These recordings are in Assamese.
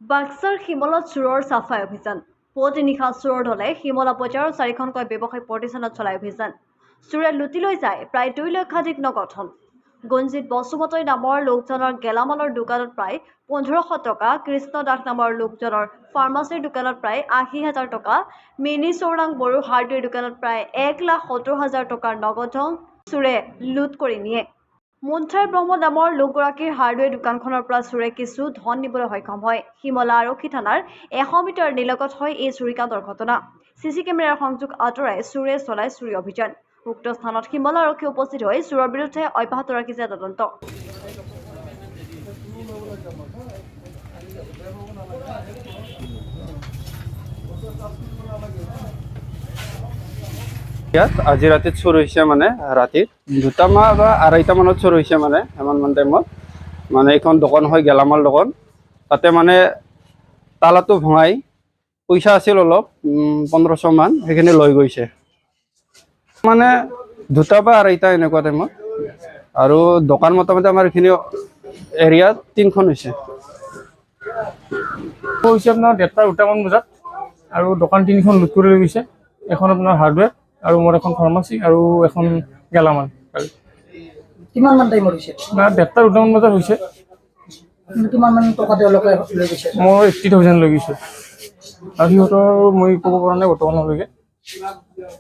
বাক্সাৰ শিমলত চোৰৰ চাফাই অভিযান। পুৱতি নিশা চোৰৰ দলে শিমলা বজাৰৰ 4খনকৈ ব্যৱসায়িক প্ৰতিষ্ঠানত চলাই অভিযান। চোৰে লুটি লৈ যায় প্ৰায় 2 লক্ষাধিক নগদ ধন। গুঞ্জিত বসুমতী নামৰ লোকজনৰ গেলামালৰ দোকানত প্ৰায় 1500 টকা, কৃষ্ণ দাস নামৰ লোকজনৰ ফাৰ্মাচীৰ দোকানত প্ৰায় 80,000 টকা, মিনি চৌৰাং বড়ো হাৰ্ডৱেৰ দোকানত প্ৰায় 1,70,000 টকাৰ নগদ ধন চোৰে লুট কৰি নিয়ে। মুন্থাৰ ব্ৰহ্ম নামৰ লোকগৰাকীৰ হাৰ্ডৱেৰ দোকানখনৰ পৰা চোৰে কিছু ধন নিবলৈ সক্ষম হয়। শিমলা আৰক্ষী থানাৰ 100 মিটাৰ নিলগত হয় এই চুৰিকাণ্ডৰ ঘটনা। চিচি কেমেৰাৰ সংযোগ আঁতৰাই চোৰে চলাই চুৰি অভিযান। উক্ত স্থানত শিমলা আৰক্ষী উপস্থিত হৈ চোৰৰ বিৰুদ্ধে অব্যাহত ৰাখিছে তদন্ত। ইয়াত আজি ৰাতি চোৰ হৈছে মানে ৰাতি 2টা বা 2:30 মানত চোৰ হৈছে মানে এমান টাইমত মানে এইখন দোকান হয় গেলামাল দোকান তাতে মানে তালাটো ভঙাই পইচা আছিল অলপ 1500 মান সেইখিনি লৈ গৈছে মানে 2টা বা 2:30 এনেকুৱা টাইমত আৰু দোকান মোটামুটি আমাৰ এইখিনি এৰিয়াত 3খন হৈছে আপোনাৰ 1:30 মান বজাত আৰু দোকান 3খন লুট কৰি লৈ গৈছে। এখন আপোনাৰ হাৰ্ডৱেৰ আৰু মোৰ এখন ফাৰ্মাচী আৰু এখন গেলামাল। কিমান মান টাইমত হৈছে? না 1:30 মান বজাত হৈছে। কিমান মান টকা তেওঁলোকে লৈ গৈছে? মই 80,000 লৈ গৈছে আৰু সিহঁতৰ মই ক'ব পৰা নাই বৰ্তমানলৈকে।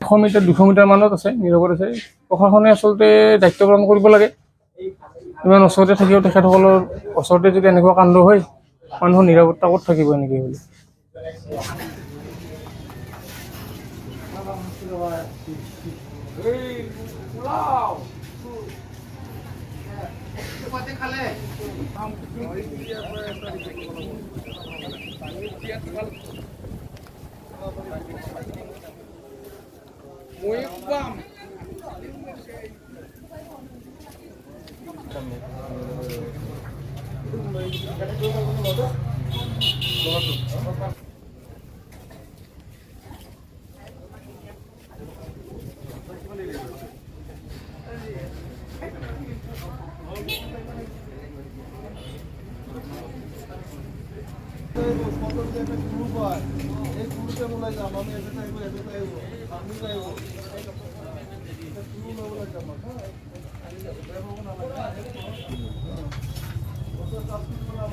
100 মিটাৰ 200 মিটাৰ মানত আছে নিৰাপদ আছে। প্ৰশাসনে আচলতে দায়িত্ব পালন কৰিব লাগে। ইমান ওচৰতে থাকিও তেখেতসকলৰ ওচৰতে যদি এনেকুৱা কাণ্ড হয় মানুহৰ নিৰাপত্তা ক'ত থাকিব এনেকৈ হ'লে।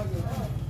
Ini